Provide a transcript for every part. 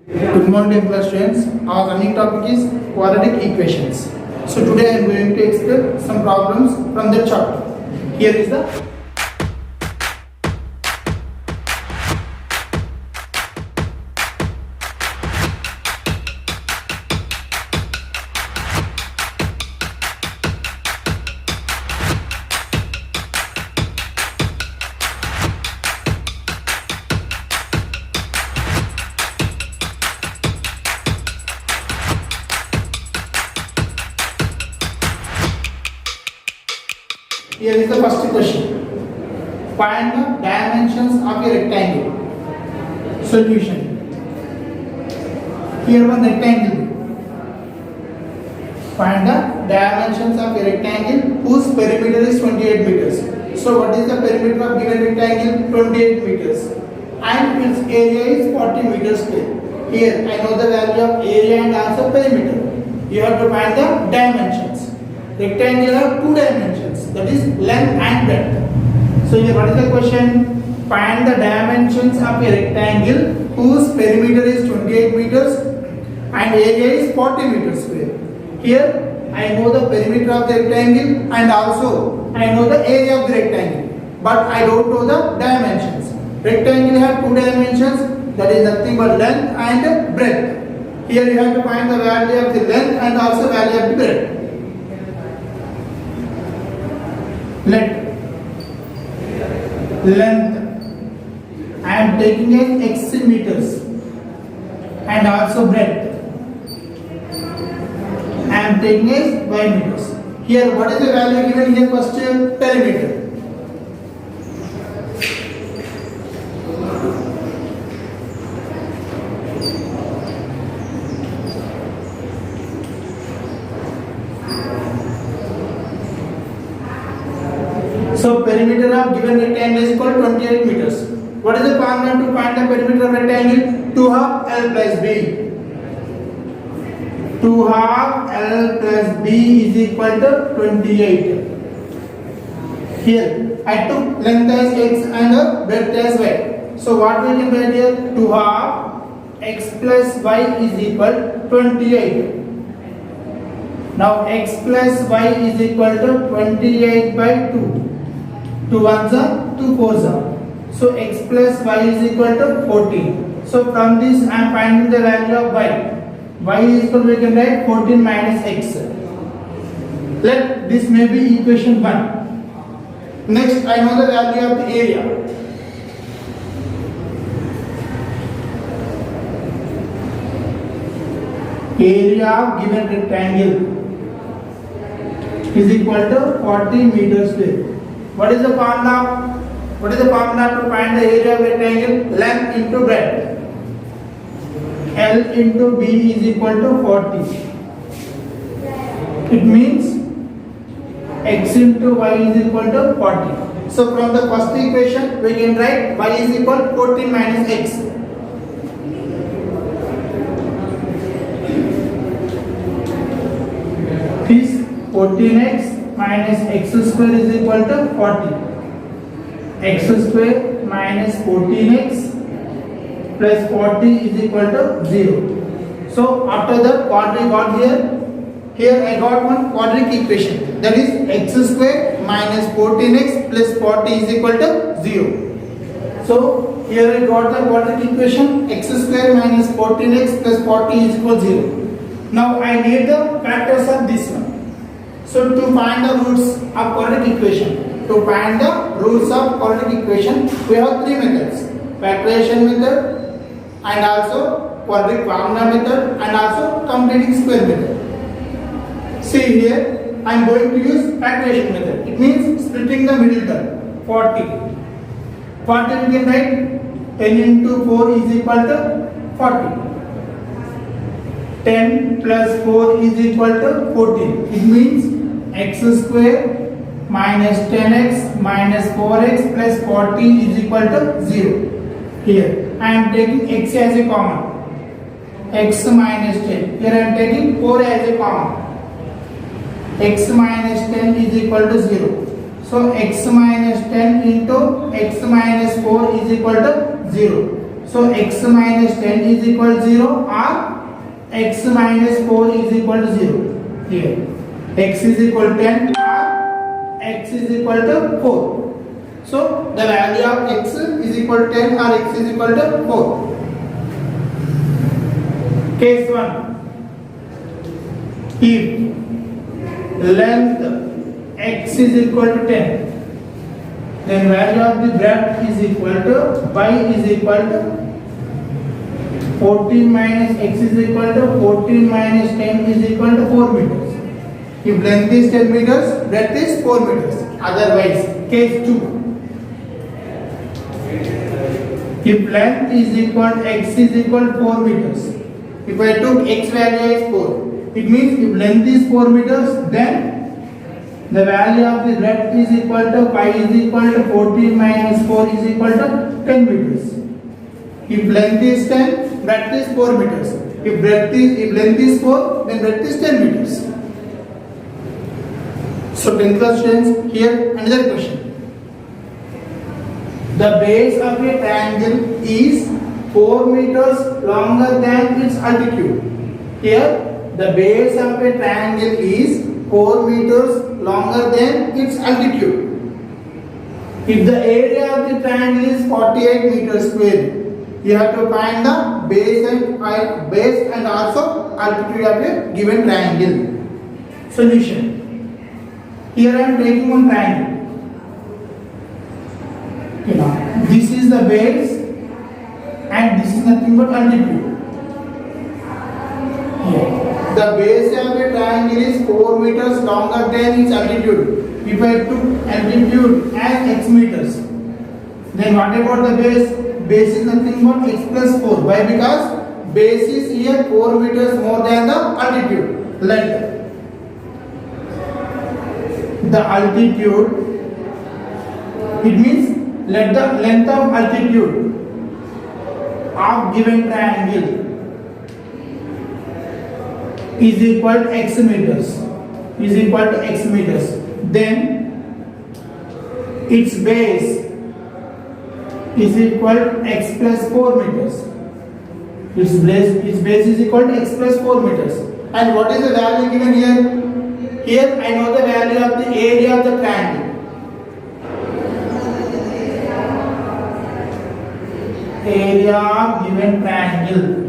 Good morning, class students. Our running topic is quadratic equations. So today I am going to explain some problems from the chapter. Here is the Here is the first question. Find the dimensions of a rectangle. Solution. Here one rectangle. Find the dimensions of a rectangle whose perimeter is 28 meters. So what is the perimeter of given rectangle? 28 meters. And its area is 40 meters square. Here I know the value of area and also perimeter. You have to find the dimensions. Rectangle have two dimensions, that is length and breadth. So here what is the question? Find the dimensions of a rectangle whose perimeter is 28 meters and area is 40 meters square. Here I know the perimeter of the rectangle and also I know the area of the rectangle, but I don't know the dimensions. Rectangle have two dimensions, that is nothing but length and breadth. Here you have to find the value of the length and also value of the breadth. Let length I am taking as x meters and also breadth I am taking as y meters. Here what is the value given here? First perimeter. So perimeter of given rectangle is equal to 28 meters. What is the formula to find the perimeter of rectangle? 2 half L plus B. 2 half L plus B is equal to 28. Here I took length as x and breadth as y. So what we can write here? 2 half x plus y is equal to 28. Now x plus y is equal to 28 by 2. 2 ones are 2 fours are. So x plus y is equal to 14. So from this I am finding the value of y. Y is equal to, we can write 14 minus x. Let this may be equation 1. Next I know the value of the area. Area of given rectangle is equal to 40 meters square. What is the formula? What is the formula to find the area of rectangle? Length into breadth. L into B is equal to 40. It means x into y is equal to 40. So from the first equation we can write y is equal to 14 minus x. This 14x minus x square is equal to 40. X square minus 14x plus 40 is equal to 0. So after that what we got here I got one quadratic equation, that is x square minus 14x plus 40 is equal to 0. So here I got the quadratic equation, x square minus 14x plus 40 is equal to 0. Now I need the factors of this one. So to find the roots of quadratic equation, we have three methods: factorization method, and also quadratic formula method, and also completing square method. See here, I am going to use factorization method. It means splitting the middle term. 40. 40 we can write 10 into 4 is equal to 40. 10 plus 4 is equal to 14. It means x square minus 10x minus 4x plus 40 is equal to 0. Here I am taking x as a common. X minus 10. Here I am taking 4 as a common. X minus 10 is equal to 0. So x minus 10 into x minus 4 is equal to 0. So x minus 10 is equal to 0 or x minus 4 is equal to 0. Here x is equal to 10 or x is equal to 4. So the value of x is equal to 10 or x is equal to 4. Case 1. If length x is equal to 10, then value of the breadth is equal to y is equal to 14 minus x is equal to 14 minus 10 is equal to 4 meters. If length is 10 meters, breadth is 4 meters. Otherwise, case 2. If length is equal to x is equal to 4 meters. If I took x value as 4, it means if length is 4 meters, then the value of the breadth is equal to pi is equal to 14 minus 4 is equal to 10 meters. If length is 10, breadth is 4 meters. If length is 4, then breadth is 10 meters. So 10th class students, here another question. The base of a triangle is 4 meters longer than its altitude. Here the base of a triangle is 4 meters longer than its altitude. If the area of the triangle is 48 meters square, you have to find the base and also altitude of a given triangle. Solution. Here I am taking one triangle. This is the base and this is nothing but altitude. The base of a triangle is 4 meters longer than its altitude. If I took altitude as x meters, then what about the base? Base is nothing but x plus 4. Why? Because base is here 4 meters more than the altitude. Length. The altitude, it means let the length of altitude of given triangle is equal to x meters. Then its base is equal to x plus 4 meters. Its base is equal to x plus 4 meters. And what is the value given here? Here I know the value of the area of the triangle. Area of given triangle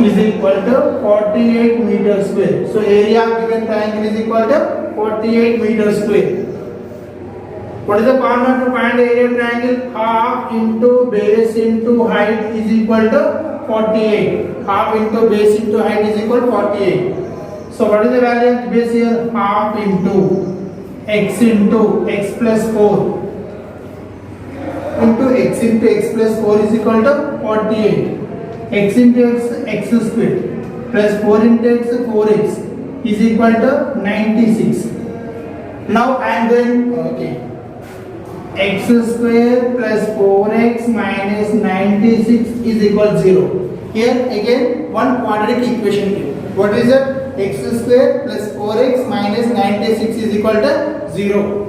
is equal to 48 meters square. So area of given triangle is equal to 48 meters square. What is the formula to find the area of triangle? Half into base into height is equal to 48. Half into base into height is equal to 48. So what is the value of the base here? Half into x plus 4 into x plus 4 is equal to 48. X into x square plus 4 into x 4x is equal to 96. Now I am going x square plus 4x minus 96 is equal to 0. Here again one quadratic equation here. What is it? X square plus 4x minus 96 is equal to 0.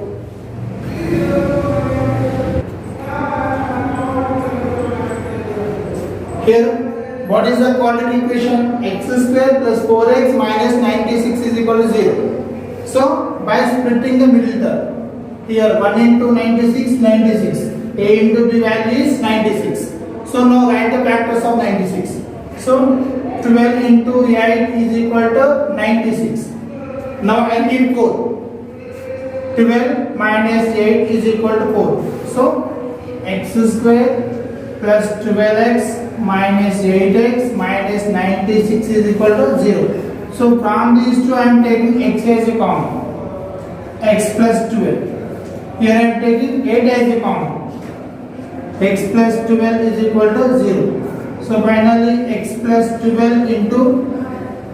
Here what is the quadratic equation? X square plus 4x minus 96 is equal to 0. So by splitting the middle term, here 1 into 96, 96. A into B value is 96. So now write the factors of 96. So 12 into 8 is equal to 96. Now I need 4. 12 minus 8 is equal to 4. So x square plus 12x minus 8x minus 96 is equal to 0. So from these two I am taking x as a common. X plus 12. Here I am taking 8 as a common. X plus 12 is equal to 0. So finally x plus 12 into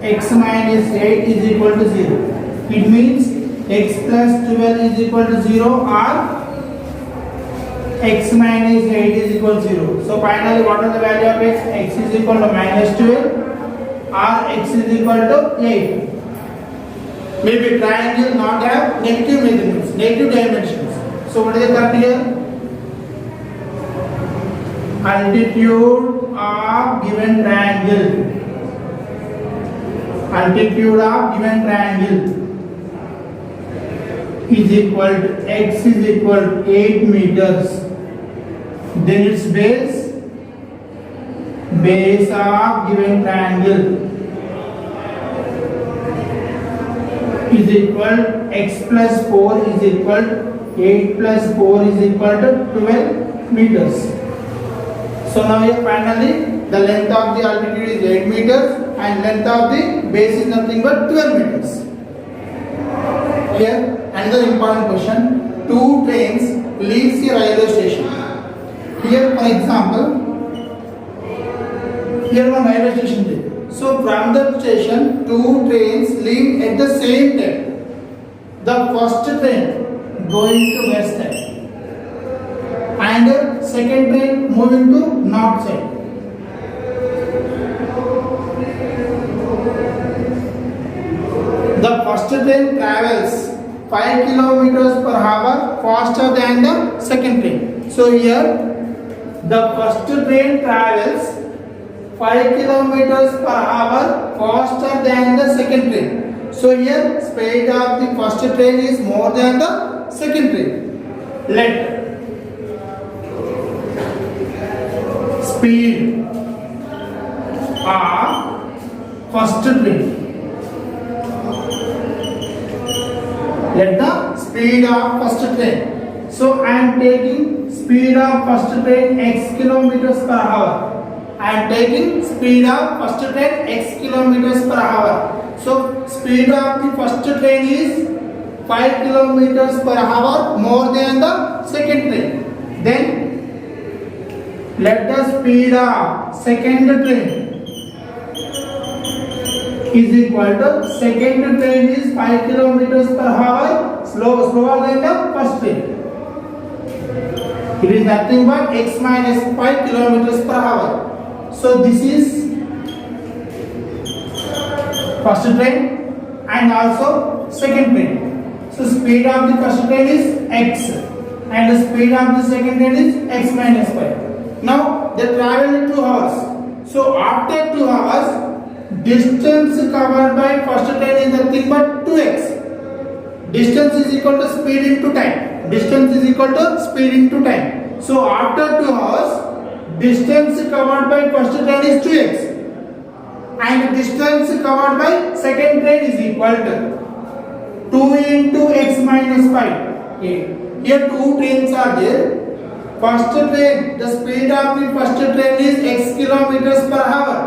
x minus 8 is equal to 0. It means x plus 12 is equal to 0 or x minus 8 is equal to 0. So finally what is the value of x? X is equal to minus 12 or x is equal to 8. Maybe triangle not have negative measurements, negative dimensions. So what is the correct here? altitude of given triangle. Altitude of given triangle is equal to x is equal to 8 meters. Then its base of given triangle is equal x plus 4 is equal to 8 plus 4 is equal to 12 meters. So now here finally the length of the altitude is 8 meters and length of the base is nothing but 12 meters. Here another important question. Two trains leaves a railway station. Here for example, here one railway station is. So from the station two trains leave at the same time. The first train going to west side and second train moving to north side. The first train travels 5 kilometers per hour faster than the second train. So here the first train travels 5 kilometers per hour faster than the second train. So here speed of the first train is more than the second train. Let speed of first train. Let the speed of first train. So I am taking speed of first train x kilometers per hour. I am taking speed of first train x kilometers per hour. So speed of the first train is 5 kilometers per hour more than the second train. Then let the speed of second train is equal to second train is 5 kilometers per hour slower than the first train. It is nothing but x minus 5 kilometers per hour. So this is first train and also second train. So speed of the first train is x and the speed of the second train is x minus 5. Now they travel 2 hours. So after 2 hours, distance covered by first train is nothing but 2x. Distance is equal to speed into time. Distance is equal to speed into time. So after 2 hours, distance covered by first train is 2x and distance covered by second train is equal to 2 into x minus 5. Here two trains are there. First train, the speed of the first train is x kilometers per hour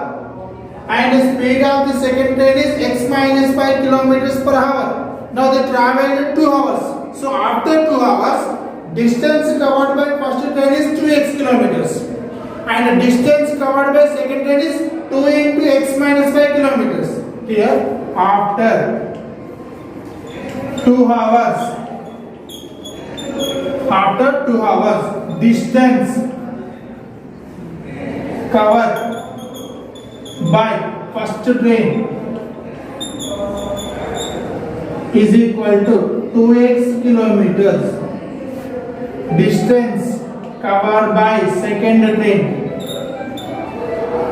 and the speed of the second train is x minus 5 kilometers per hour. Now they traveled 2 hours. So after 2 hours, distance covered by first train is 2x kilometers and the distance covered by second train is 2 into x minus 5 kilometers. Here after 2 hours, distance covered by first train is equal to 2x kilometers. Distance covered by second train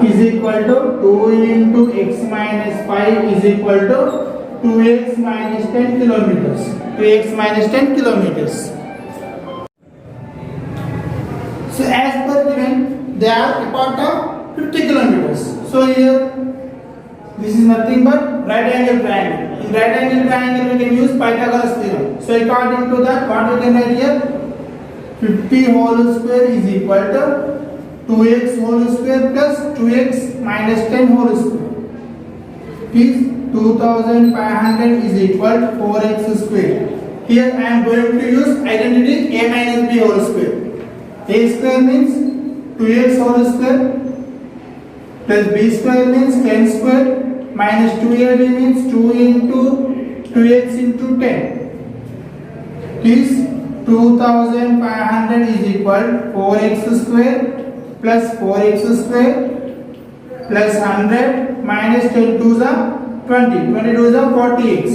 is equal to 2 into x minus 5 is equal to 2x minus 10 kilometers. 2x minus 10 kilometers. So as per given, they are apart of 50 kilometers. So here this is nothing but right angle triangle. In right angle triangle we can use Pythagoras theorem. So according to that, what we can write here? 50 whole square is equal to 2x whole square plus 2x minus 10 whole square. Is 2500 is equal to 4x square. Here I am going to use identity a minus b whole square. A square means 2x whole square plus b square means 10 square minus 2ab means 2 into 2x into 10 is 2500 is equal to 4x square plus 4x square plus 100 minus 10 2s are 20. 22s are 40x.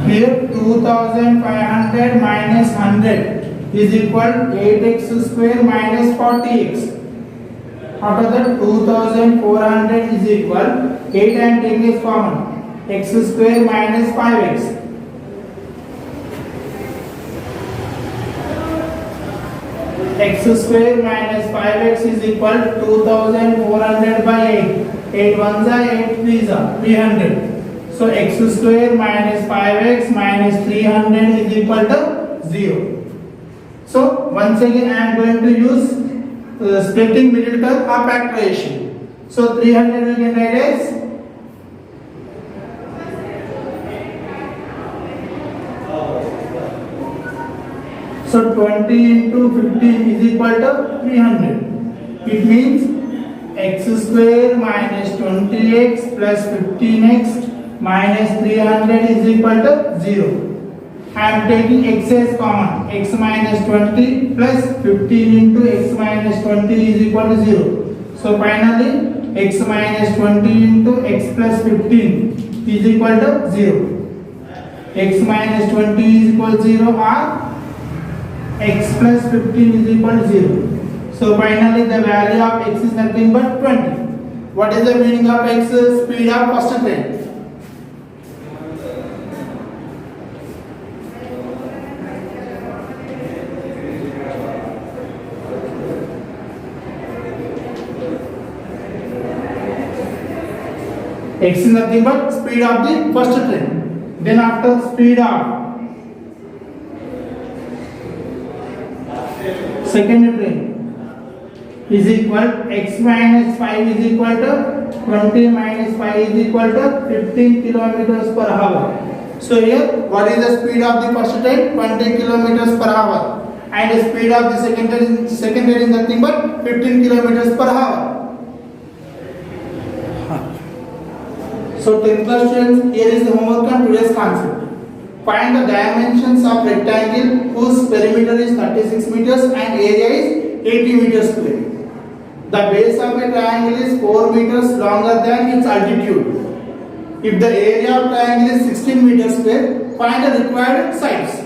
Here 2500 minus 100 is equal 8x square minus 40x. After that 2400 is equal 8 and 10 is common, x square minus 5x. X square minus 5x is equal 2400 by 8. 8 ones are 8 threes are 300. So x square minus 5x minus 300 is equal to 0. So once again I am going to use splitting middle term or factorization. So 300 we can write as so 20 into 15 is equal to 300. It means x square minus 20x plus 15x minus 300 is equal to 0. I am taking x as common. X minus 20 plus 15 into x minus 20 is equal to 0. So finally x minus 20 into x plus 15 is equal to 0. X minus 20 is equal to 0 or x plus 15 is equal to 0. So finally the value of x is nothing but 20. What is the meaning of x? Speed of first train. X is nothing but speed of the first train. Then after speed of second train is equal x minus 5 is equal to 20 minus 5 is equal to 15 kilometers per hour. So here what is the speed of the first train? 20 kilometers per hour, and the speed of the second train is nothing but 15 kilometers per hour. So 10th class students, here is the homework on today's concept. Find the dimensions of rectangle whose perimeter is 36 meters and area is 80 meters square. The base of a triangle is 4 meters longer than its altitude. If the area of triangle is 16 meters square, find the required sides.